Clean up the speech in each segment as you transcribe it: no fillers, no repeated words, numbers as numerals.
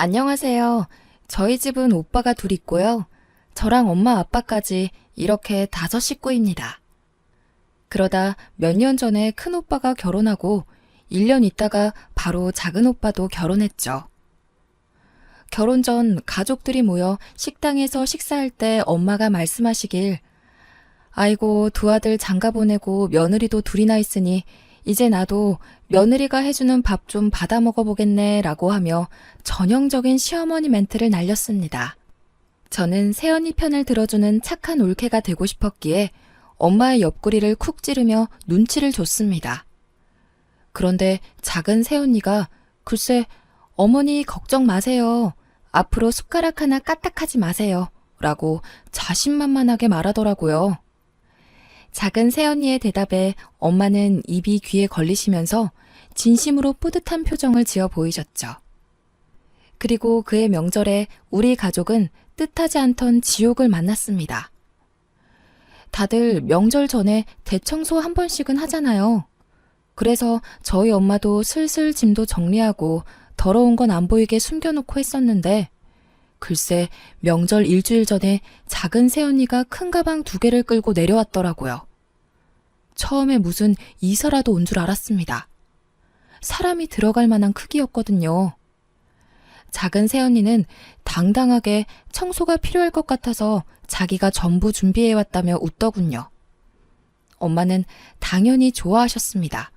안녕하세요. 저희 집은 오빠가 둘 있고요. 저랑 엄마 아빠까지 이렇게 5식구입니다. 그러다 몇 년 전에 큰 오빠가 결혼하고 1년 있다가 바로 작은 오빠도 결혼했죠. 결혼 전 가족들이 모여 식당에서 식사할 때 엄마가 말씀하시길 아이고 두 아들 장가 보내고 며느리도 둘이나 있으니 이제 나도 며느리가 해주는 밥 좀 받아 먹어보겠네 라고 하며 전형적인 시어머니 멘트를 날렸습니다. 저는 새언니 편을 들어주는 착한 올케가 되고 싶었기에 엄마의 옆구리를 쿡 찌르며 눈치를 줬습니다. 그런데 작은 새언니가 글쎄 어머니 걱정 마세요. 앞으로 숟가락 하나 까딱하지 마세요. 라고 자신만만하게 말하더라고요. 작은 새언니의 대답에 엄마는 입이 귀에 걸리시면서 진심으로 뿌듯한 표정을 지어 보이셨죠. 그리고 그의 명절에 우리 가족은 뜻하지 않던 지옥을 만났습니다. 다들 명절 전에 대청소 한 번씩은 하잖아요. 그래서 저희 엄마도 슬슬 짐도 정리하고 더러운 건 안 보이게 숨겨놓고 했었는데 글쎄 명절 일주일 전에 작은 새언니가 큰 가방 2개를 끌고 내려왔더라고요. 처음에 무슨 이사라도 온 줄 알았습니다. 사람이 들어갈 만한 크기였거든요. 작은 새언니는 당당하게 청소가 필요할 것 같아서 자기가 전부 준비해왔다며 웃더군요. 엄마는 당연히 좋아하셨습니다.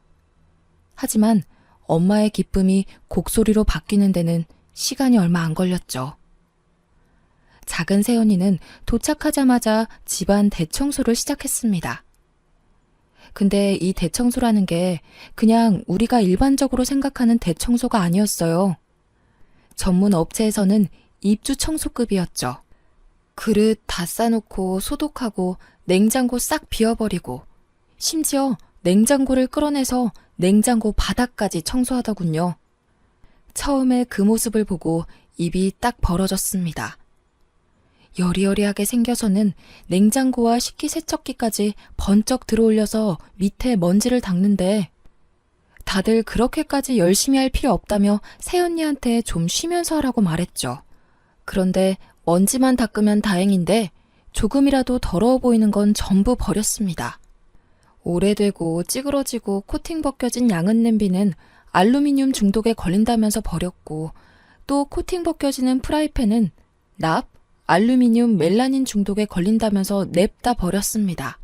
하지만 엄마의 기쁨이 곡소리로 바뀌는 데는 시간이 얼마 안 걸렸죠. 작은 새언니는 도착하자마자 집안 대청소를 시작했습니다. 근데 이 대청소라는 게 그냥 우리가 일반적으로 생각하는 대청소가 아니었어요. 전문 업체에서는 입주 청소급이었죠. 그릇 다 싸놓고 소독하고 냉장고 싹 비워버리고 심지어 냉장고를 끌어내서 냉장고 바닥까지 청소하더군요. 처음에 그 모습을 보고 입이 딱 벌어졌습니다. 여리여리하게 생겨서는 냉장고와 식기세척기까지 번쩍 들어올려서 밑에 먼지를 닦는데 다들 그렇게까지 열심히 할 필요 없다며 새언니한테 좀 쉬면서 하라고 말했죠. 그런데 먼지만 닦으면 다행인데 조금이라도 더러워 보이는 건 전부 버렸습니다. 오래되고 찌그러지고 코팅 벗겨진 양은 냄비는 알루미늄 중독에 걸린다면서 버렸고 또 코팅 벗겨지는 프라이팬은 납, 알루미늄 멜라닌 중독에 걸린다면서 냅다 버렸습니다.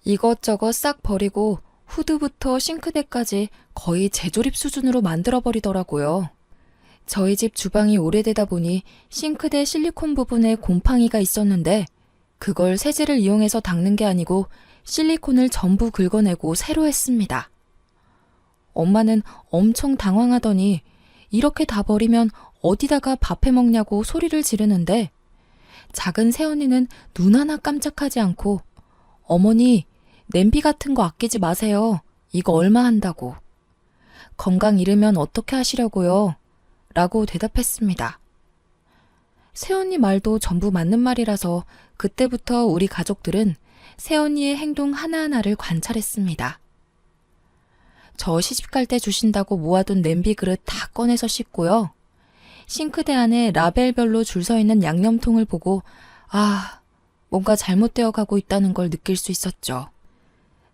이것저것 싹 버리고 후드부터 싱크대까지 거의 재조립 수준으로 만들어버리더라고요. 저희 집 주방이 오래되다 보니 싱크대 실리콘 부분에 곰팡이가 있었는데 그걸 세제를 이용해서 닦는 게 아니고 실리콘을 전부 긁어내고 새로 했습니다. 엄마는 엄청 당황하더니 이렇게 다 버리면 어디다가 밥 해먹냐고 소리를 지르는데 작은 새언니는 눈 하나 깜짝하지 않고 어머니 냄비 같은 거 아끼지 마세요. 이거 얼마 한다고. 건강 잃으면 어떻게 하시려고요? 라고 대답했습니다. 새언니 말도 전부 맞는 말이라서 그때부터 우리 가족들은 새언니의 행동 하나하나를 관찰했습니다. 저 시집갈 때 주신다고 모아둔 냄비 그릇 다 꺼내서 씻고요. 싱크대 안에 라벨별로 줄 서 있는 양념통을 보고 뭔가 잘못되어 가고 있다는 걸 느낄 수 있었죠.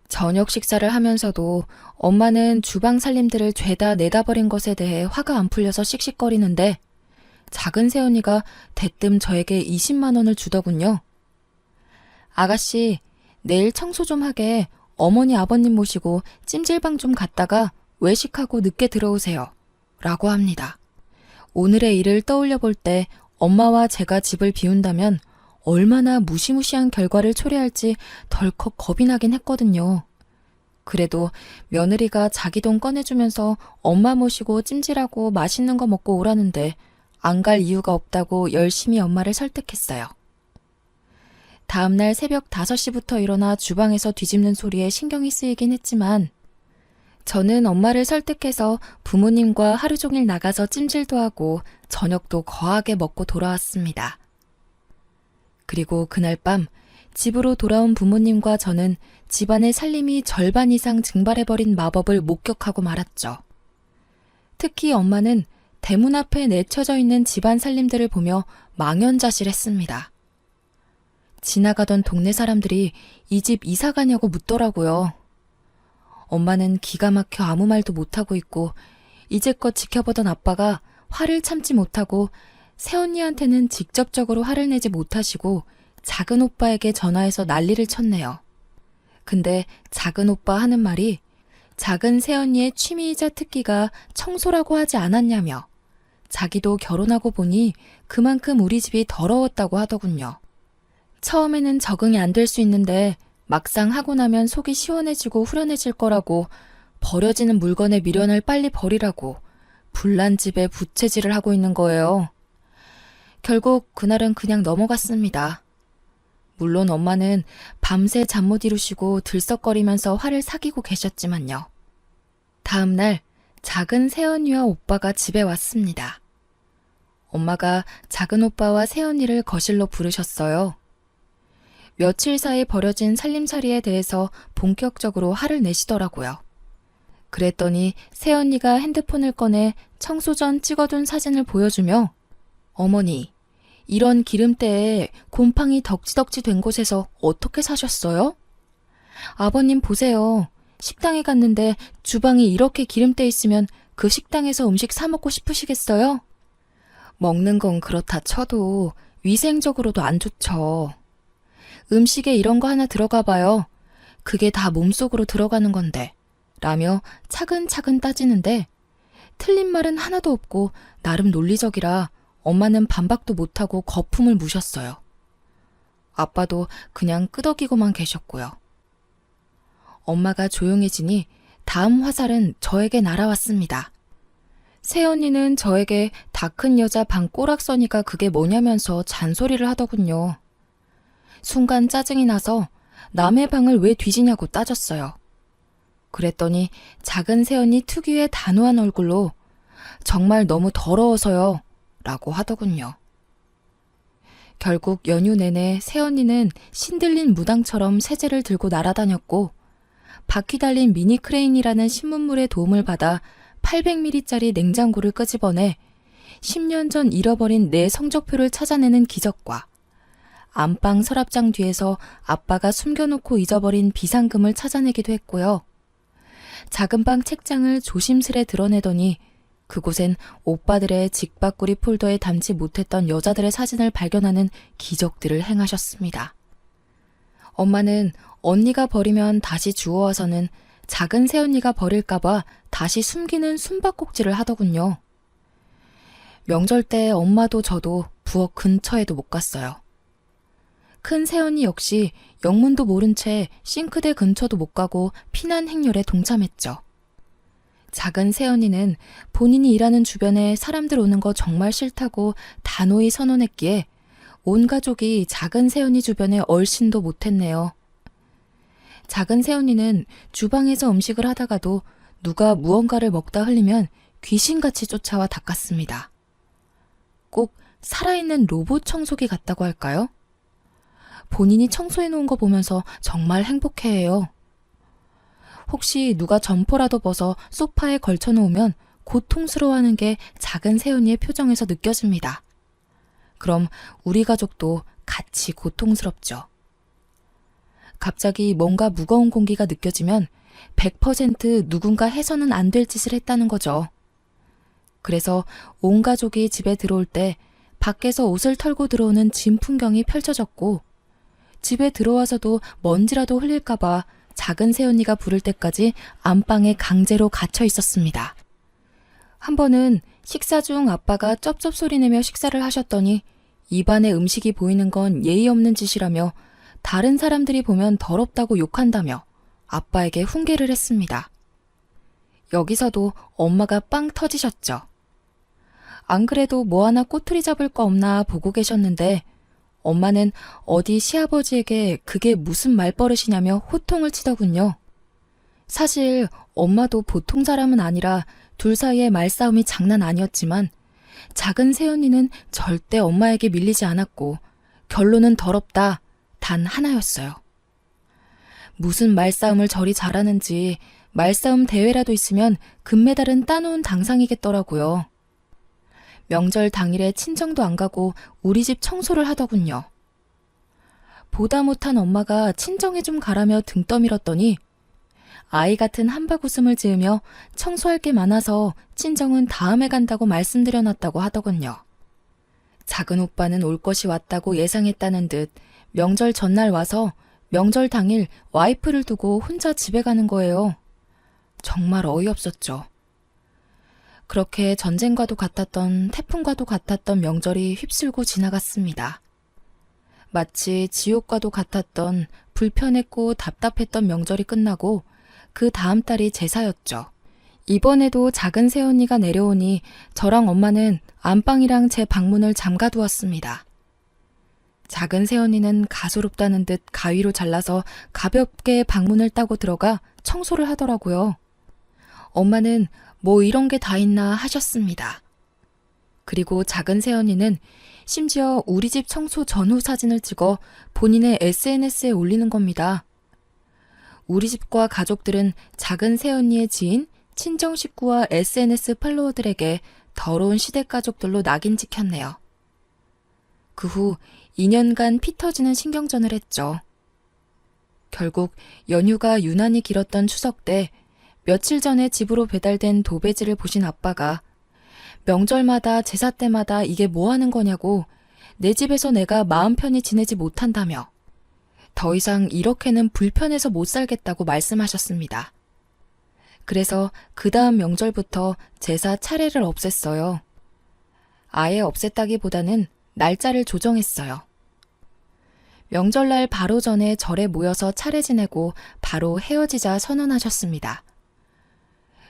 저녁 식사를 하면서도 엄마는 주방 살림들을 죄다 내다 버린 것에 대해 화가 안 풀려서 씩씩거리는데 작은 새언니가 대뜸 저에게 20만 원을 주더군요. 아가씨, 내일 청소 좀 하게 어머니 아버님 모시고 찜질방 좀 갔다가 외식하고 늦게 들어오세요. 라고 합니다. 오늘의 일을 떠올려 볼 때 엄마와 제가 집을 비운다면 얼마나 무시무시한 결과를 초래할지 덜컥 겁이 나긴 했거든요. 그래도 며느리가 자기 돈 꺼내주면서 엄마 모시고 찜질하고 맛있는 거 먹고 오라는데 안 갈 이유가 없다고 열심히 엄마를 설득했어요. 다음날 새벽 5시부터 일어나 주방에서 뒤집는 소리에 신경이 쓰이긴 했지만 저는 엄마를 설득해서 부모님과 하루 종일 나가서 찜질도 하고 저녁도 거하게 먹고 돌아왔습니다. 그리고 그날 밤 집으로 돌아온 부모님과 저는 집안의 살림이 절반 이상 증발해버린 마법을 목격하고 말았죠. 특히 엄마는 대문 앞에 내쳐져 있는 집안 살림들을 보며 망연자실했습니다. 지나가던 동네 사람들이 이 집 이사 가냐고 묻더라고요. 엄마는 기가 막혀 아무 말도 못하고 있고 이제껏 지켜보던 아빠가 화를 참지 못하고 새언니한테는 직접적으로 화를 내지 못하시고 작은 오빠에게 전화해서 난리를 쳤네요. 근데 작은 오빠 하는 말이 작은 새언니의 취미이자 특기가 청소라고 하지 않았냐며 자기도 결혼하고 보니 그만큼 우리 집이 더러웠다고 하더군요. 처음에는 적응이 안 될 수 있는데 막상 하고 나면 속이 시원해지고 후련해질 거라고 버려지는 물건의 미련을 빨리 버리라고 불난 집에 부채질을 하고 있는 거예요. 결국 그날은 그냥 넘어갔습니다. 물론 엄마는 밤새 잠 못 이루시고 들썩거리면서 화를 사귀고 계셨지만요. 다음 날 작은 새언니와 오빠가 집에 왔습니다. 엄마가 작은 오빠와 새언니를 거실로 부르셨어요. 며칠 사이 벌어진 살림살이에 대해서 본격적으로 화를 내시더라고요. 그랬더니 새언니가 핸드폰을 꺼내 청소 전 찍어둔 사진을 보여주며 어머니, 이런 기름때에 곰팡이 덕지덕지 된 곳에서 어떻게 사셨어요? 아버님 보세요. 식당에 갔는데 주방이 이렇게 기름때 있으면 그 식당에서 음식 사 먹고 싶으시겠어요? 먹는 건 그렇다 쳐도 위생적으로도 안 좋죠. 음식에 이런 거 하나 들어가 봐요. 그게 다 몸속으로 들어가는 건데. 라며 차근차근 따지는데 틀린 말은 하나도 없고 나름 논리적이라 엄마는 반박도 못하고 거품을 무셨어요. 아빠도 그냥 끄덕이고만 계셨고요. 엄마가 조용해지니 다음 화살은 저에게 날아왔습니다. 새언니는 저에게 다 큰 여자 방 꼬락서니가 그게 뭐냐면서 잔소리를 하더군요. 순간 짜증이 나서 남의 방을 왜 뒤지냐고 따졌어요. 그랬더니 작은 새언니 특유의 단호한 얼굴로 정말 너무 더러워서요 라고 하더군요. 결국 연휴 내내 새언니는 신들린 무당처럼 세제를 들고 날아다녔고 바퀴 달린 미니 크레인이라는 신문물의 도움을 받아 800ml짜리 냉장고를 끄집어내 10년 전 잃어버린 내 성적표를 찾아내는 기적과 안방 서랍장 뒤에서 아빠가 숨겨놓고 잊어버린 비상금을 찾아내기도 했고요. 작은 방 책장을 조심스레 드러내더니 그곳엔 오빠들의 직바꾸리 폴더에 담지 못했던 여자들의 사진을 발견하는 기적들을 행하셨습니다. 엄마는 언니가 버리면 다시 주워와서는 작은 새언니가 버릴까봐 다시 숨기는 숨바꼭질을 하더군요. 명절 때 엄마도 저도 부엌 근처에도 못 갔어요. 큰 새언니 역시 영문도 모른 채 싱크대 근처도 못 가고 피난 행렬에 동참했죠. 작은 새언니는 본인이 일하는 주변에 사람들 오는 거 정말 싫다고 단호히 선언했기에 온 가족이 작은 새언니 주변에 얼씬도 못했네요. 작은 새언니는 주방에서 음식을 하다가도 누가 무언가를 먹다 흘리면 귀신같이 쫓아와 닦았습니다. 꼭 살아있는 로봇 청소기 같다고 할까요? 본인이 청소해 놓은 거 보면서 정말 행복해해요. 혹시 누가 점퍼라도 벗어 소파에 걸쳐 놓으면 고통스러워하는 게 작은 새언니의 표정에서 느껴집니다. 그럼 우리 가족도 같이 고통스럽죠. 갑자기 뭔가 무거운 공기가 느껴지면 100% 누군가 해서는 안 될 짓을 했다는 거죠. 그래서 온 가족이 집에 들어올 때 밖에서 옷을 털고 들어오는 진 풍경이 펼쳐졌고 집에 들어와서도 먼지라도 흘릴까봐 작은 새언니가 부를 때까지 안방에 강제로 갇혀 있었습니다. 한 번은 식사 중 아빠가 쩝쩝 소리 내며 식사를 하셨더니 입안에 음식이 보이는 건 예의 없는 짓이라며 다른 사람들이 보면 더럽다고 욕한다며 아빠에게 훈계를 했습니다. 여기서도 엄마가 빵 터지셨죠. 안 그래도 뭐 하나 꼬투리 잡을 거 없나 보고 계셨는데 엄마는 어디 시아버지에게 그게 무슨 말버릇이냐며 호통을 치더군요. 사실 엄마도 보통 사람은 아니라 둘 사이의 말싸움이 장난 아니었지만 작은 새언니는 절대 엄마에게 밀리지 않았고 결론은 더럽다 단 하나였어요. 무슨 말싸움을 저리 잘하는지 말싸움 대회라도 있으면 금메달은 따놓은 당상이겠더라고요. 명절 당일에 친정도 안 가고 우리 집 청소를 하더군요. 보다 못한 엄마가 친정에 좀 가라며 등 떠밀었더니 아이 같은 한바구음을 지으며 청소할 게 많아서 친정은 다음에 간다고 말씀드려놨다고 하더군요. 작은 오빠는 올 것이 왔다고 예상했다는 듯 명절 전날 와서 명절 당일 와이프를 두고 혼자 집에 가는 거예요. 정말 어이없었죠. 그렇게 전쟁과도 같았던 태풍과도 같았던 명절이 휩쓸고 지나갔습니다. 마치 지옥과도 같았던 불편했고 답답했던 명절이 끝나고 그 다음 달이 제사였죠. 이번에도 작은 새언니가 내려오니 저랑 엄마는 안방이랑 제 방문을 잠가두었습니다. 작은 새언니는 가소롭다는 듯 가위로 잘라서 가볍게 방문을 따고 들어가 청소를 하더라고요. 엄마는 뭐 이런 게 다 있나 하셨습니다. 그리고 작은 새언니는 심지어 우리 집 청소 전후 사진을 찍어 본인의 SNS에 올리는 겁니다. 우리 집과 가족들은 작은 새언니의 지인, 친정 식구와 SNS 팔로워들에게 더러운 시댁 가족들로 낙인 찍혔네요. 그 후 2년간 피 터지는 신경전을 했죠. 결국 연휴가 유난히 길었던 추석 때 며칠 전에 집으로 배달된 도배지를 보신 아빠가 명절마다 제사 때마다 이게 뭐 하는 거냐고 내 집에서 내가 마음 편히 지내지 못한다며 더 이상 이렇게는 불편해서 못 살겠다고 말씀하셨습니다. 그래서 그 다음 명절부터 제사 차례를 없앴어요. 아예 없앴다기보다는 날짜를 조정했어요. 명절날 바로 전에 절에 모여서 차례 지내고 바로 헤어지자 선언하셨습니다.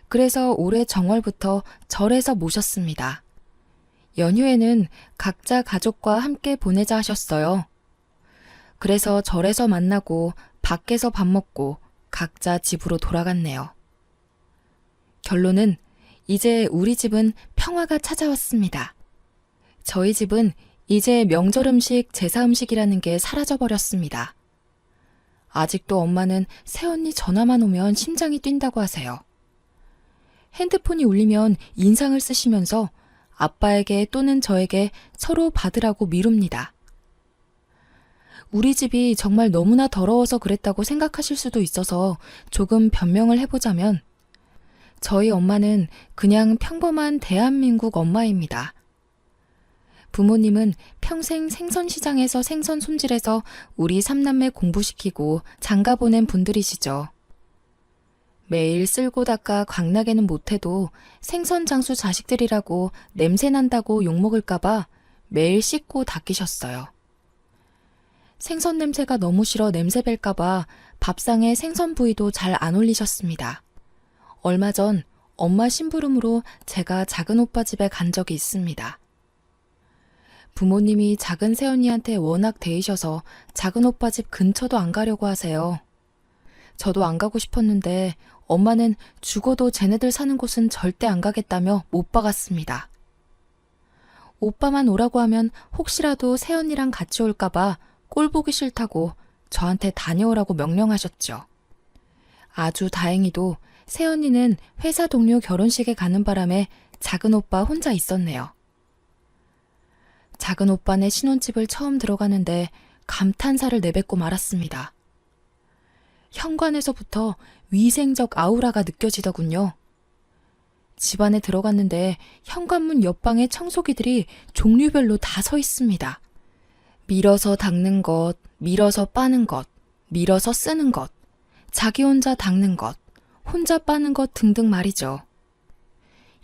그래서 올해 정월부터 절에서 모셨습니다. 연휴에는 각자 가족과 함께 보내자 하셨어요. 그래서 절에서 만나고 밖에서 밥 먹고 각자 집으로 돌아갔네요. 결론은 이제 우리 집은 평화가 찾아왔습니다. 저희 집은 이제 명절 음식, 제사 음식이라는 게 사라져버렸습니다. 아직도 엄마는 새언니 전화만 오면 심장이 뛴다고 하세요. 핸드폰이 울리면 인상을 쓰시면서 아빠에게 또는 저에게 서로 받으라고 미룹니다. 우리 집이 정말 너무나 더러워서 그랬다고 생각하실 수도 있어서 조금 변명을 해보자면 저희 엄마는 그냥 평범한 대한민국 엄마입니다. 부모님은 평생 생선시장에서 생선 손질해서 우리 삼남매 공부시키고 장가 보낸 분들이시죠. 매일 쓸고 닦아 광나게는 못해도 생선 장수 자식들이라고 냄새난다고 욕먹을까봐 매일 씻고 닦이셨어요. 생선 냄새가 너무 싫어 냄새 뺄까봐 밥상에 생선 부위도 잘 안 올리셨습니다. 얼마 전 엄마 심부름으로 제가 작은 오빠 집에 간 적이 있습니다. 부모님이 작은 새언니한테 워낙 대이셔서 작은 오빠 집 근처도 안 가려고 하세요. 저도 안 가고 싶었는데 엄마는 죽어도 쟤네들 사는 곳은 절대 안 가겠다며 못 박았습니다. 오빠만 오라고 하면 혹시라도 새언니랑 같이 올까봐 꼴 보기 싫다고 저한테 다녀오라고 명령하셨죠. 아주 다행히도 새언니는 회사 동료 결혼식에 가는 바람에 작은 오빠 혼자 있었네요. 작은 오빠네 신혼집을 처음 들어가는데 감탄사를 내뱉고 말았습니다. 현관에서부터 위생적 아우라가 느껴지더군요. 집 안에 들어갔는데 현관문 옆방에 청소기들이 종류별로 다 서 있습니다. 밀어서 닦는 것, 밀어서 빠는 것, 밀어서 쓰는 것, 자기 혼자 닦는 것, 혼자 빠는 것 등등 말이죠.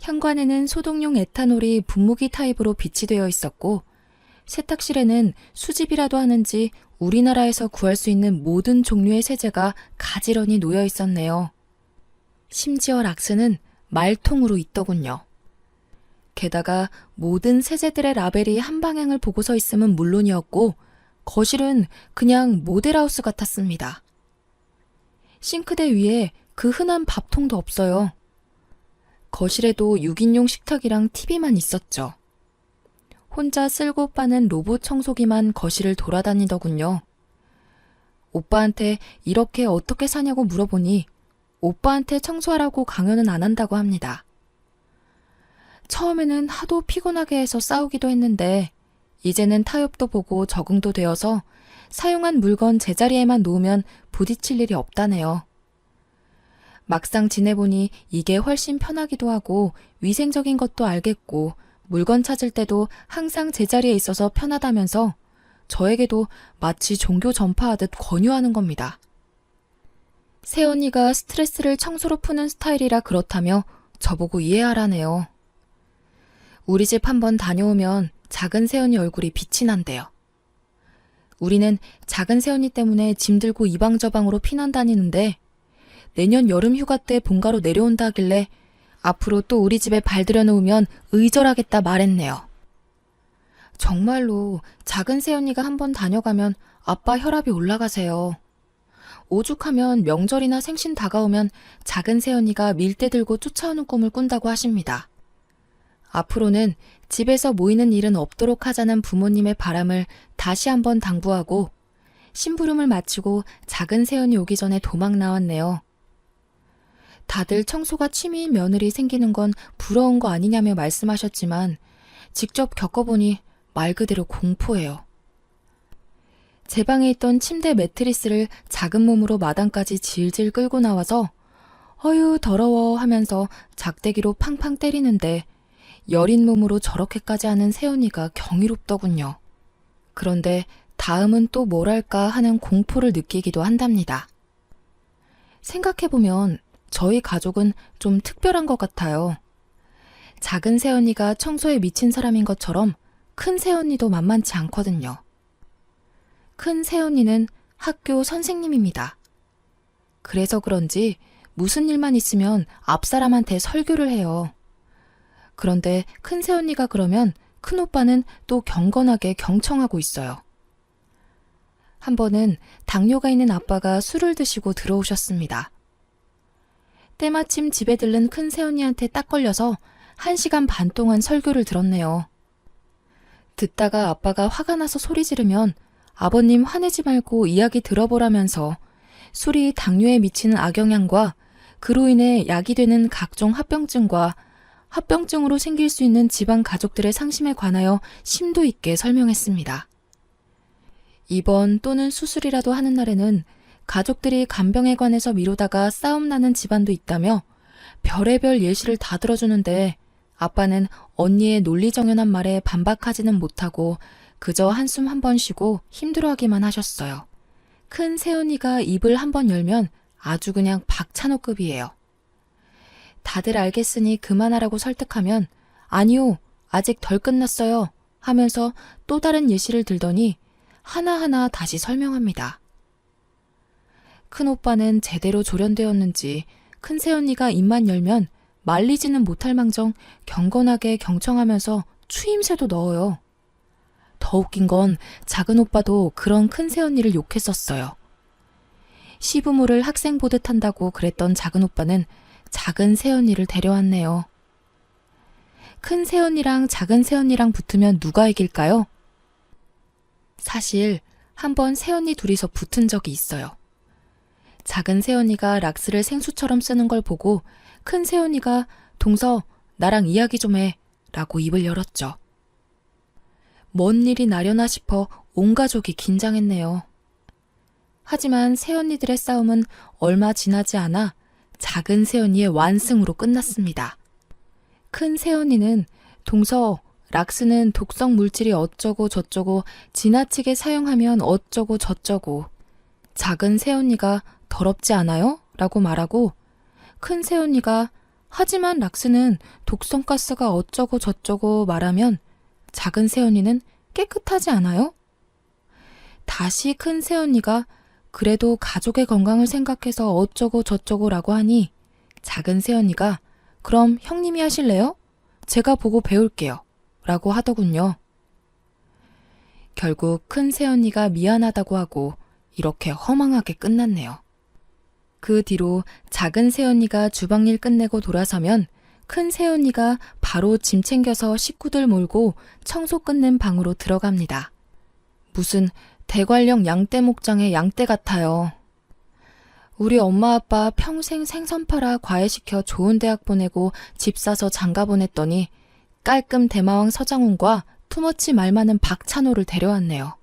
현관에는 소독용 에탄올이 분무기 타입으로 비치되어 있었고 세탁실에는 수집이라도 하는지 우리나라에서 구할 수 있는 모든 종류의 세제가 가지런히 놓여 있었네요. 심지어 락스는 말통으로 있더군요. 게다가 모든 세제들의 라벨이 한 방향을 보고 서 있음은 물론이었고 거실은 그냥 모델하우스 같았습니다. 싱크대 위에 그 흔한 밥통도 없어요. 거실에도 6인용 식탁이랑 TV만 있었죠. 혼자 쓸고 빠는 로봇 청소기만 거실을 돌아다니더군요. 오빠한테 이렇게 어떻게 사냐고 물어보니 오빠한테 청소하라고 강요는 안 한다고 합니다. 처음에는 하도 피곤하게 해서 싸우기도 했는데 이제는 타협도 보고 적응도 되어서 사용한 물건 제자리에만 놓으면 부딪힐 일이 없다네요. 막상 지내보니 이게 훨씬 편하기도 하고 위생적인 것도 알겠고 물건 찾을 때도 항상 제자리에 있어서 편하다면서 저에게도 마치 종교 전파하듯 권유하는 겁니다. 새언니가 스트레스를 청소로 푸는 스타일이라 그렇다며 저보고 이해하라네요. 우리 집 한번 다녀오면 작은 새언니 얼굴이 빛이 난대요. 우리는 작은 새언니 때문에 짐 들고 이방저방으로 피난 다니는데 내년 여름 휴가 때 본가로 내려온다 하길래 앞으로 또 우리 집에 발 들여놓으면 의절하겠다 말했네요. 정말로 작은 새언니가 한번 다녀가면 아빠 혈압이 올라가세요. 오죽하면 명절이나 생신 다가오면 작은 새언니가 밀대 들고 쫓아오는 꿈을 꾼다고 하십니다. 앞으로는 집에서 모이는 일은 없도록 하자는 부모님의 바람을 다시 한번 당부하고 심부름을 마치고 작은 새언니 오기 전에 도망 나왔네요. 다들 청소가 취미인 며느리 생기는 건 부러운 거 아니냐며 말씀하셨지만 직접 겪어보니 말 그대로 공포예요. 제 방에 있던 침대 매트리스를 작은 몸으로 마당까지 질질 끌고 나와서 어휴 더러워 하면서 작대기로 팡팡 때리는데 여린 몸으로 저렇게까지 하는 새언니가 경이롭더군요. 그런데 다음은 또 뭘 할까 하는 공포를 느끼기도 한답니다. 생각해보면 저희 가족은 좀 특별한 것 같아요. 작은 새언니가 청소에 미친 사람인 것처럼 큰 새언니도 만만치 않거든요. 큰 새언니는 학교 선생님입니다. 그래서 그런지 무슨 일만 있으면 앞사람한테 설교를 해요. 그런데 큰 새언니가 그러면 큰오빠는 또 경건하게 경청하고 있어요. 한 번은 당뇨가 있는 아빠가 술을 드시고 들어오셨습니다. 때마침 집에 들른 큰 새언니한테 딱 걸려서 1시간 반 동안 설교를 들었네요. 듣다가 아빠가 화가 나서 소리 지르면 아버님 화내지 말고 이야기 들어보라면서 술이 당뇨에 미치는 악영향과 그로 인해 약이 되는 각종 합병증과 합병증으로 생길 수 있는 집안 가족들의 상심에 관하여 심도 있게 설명했습니다. 입원 또는 수술이라도 하는 날에는 가족들이 간병에 관해서 미루다가 싸움 나는 집안도 있다며 별의별 예시를 다 들어주는데 아빠는 언니의 논리정연한 말에 반박하지는 못하고 그저 한숨 한 번 쉬고 힘들어하기만 하셨어요. 큰 새언니가 입을 한 번 열면 아주 그냥 박찬호급이에요. 다들 알겠으니 그만하라고 설득하면 아니요, 아직 덜 끝났어요 하면서 또 다른 예시를 들더니 하나하나 다시 설명합니다. 큰오빠는 제대로 조련되었는지 큰 새언니가 입만 열면 말리지는 못할 망정 경건하게 경청하면서 추임새도 넣어요. 더 웃긴 건 작은 오빠도 그런 큰 새언니를 욕했었어요. 시부모를 학생 보듯 한다고 그랬던 작은 오빠는 작은 새언니를 데려왔네요. 큰 새언니랑 작은 새언니랑 붙으면 누가 이길까요? 사실 한번 새언니 둘이서 붙은 적이 있어요. 작은 새언니가 락스를 생수처럼 쓰는 걸 보고 큰 새언니가 동서 나랑 이야기 좀 해 라고 입을 열었죠. 뭔 일이 나려나 싶어 온 가족이 긴장했네요. 하지만 새언니들의 싸움은 얼마 지나지 않아 작은 새언니의 완승으로 끝났습니다. 큰 새언니는 동서 락스는 독성 물질이 어쩌고 저쩌고 지나치게 사용하면 어쩌고 저쩌고 작은 새언니가 더럽지 않아요? 라고 말하고 큰 새언니가 하지만 락스는 독성가스가 어쩌고 저쩌고 말하면 작은 새언니는 깨끗하지 않아요? 다시 큰 새언니가 그래도 가족의 건강을 생각해서 어쩌고 저쩌고 라고 하니 작은 새언니가 그럼 형님이 하실래요? 제가 보고 배울게요. 라고 하더군요. 결국 큰 새언니가 미안하다고 하고 이렇게 허망하게 끝났네요. 그 뒤로 작은 새언니가 주방일 끝내고 돌아서면 큰 새언니가 바로 짐 챙겨서 식구들 몰고 청소 끝낸 방으로 들어갑니다. 무슨 대관령 양떼 목장의 양떼 같아요. 우리 엄마 아빠 평생 생선 팔아 과외시켜 좋은 대학 보내고 집 사서 장가 보냈더니 깔끔 대마왕 서장훈과 투머치 말 많은 박찬호를 데려왔네요.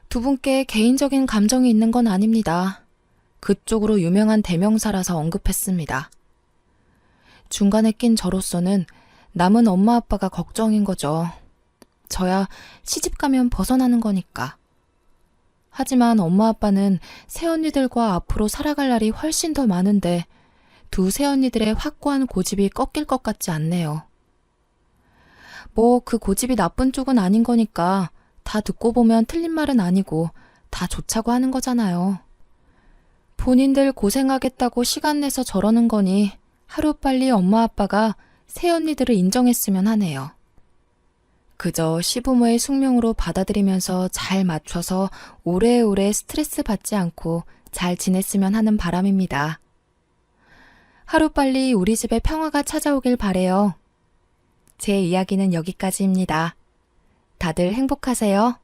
두 분께 개인적인 감정이 있는 건 아닙니다. 그쪽으로 유명한 대명사라서 언급했습니다. 중간에 낀 저로서는 남은 엄마 아빠가 걱정인 거죠. 저야 시집 가면 벗어나는 거니까. 하지만 엄마 아빠는 새언니들과 앞으로 살아갈 날이 훨씬 더 많은데 두 새언니들의 확고한 고집이 꺾일 것 같지 않네요. 뭐 그 고집이 나쁜 쪽은 아닌 거니까 다 듣고 보면 틀린 말은 아니고 다 좋자고 하는 거잖아요. 본인들 고생하겠다고 시간 내서 저러는 거니 하루빨리 엄마 아빠가 새언니들을 인정했으면 하네요. 그저 시부모의 숙명으로 받아들이면서 잘 맞춰서 오래오래 스트레스 받지 않고 잘 지냈으면 하는 바람입니다. 하루빨리 우리 집에 평화가 찾아오길 바래요. 제 이야기는 여기까지입니다. 다들 행복하세요.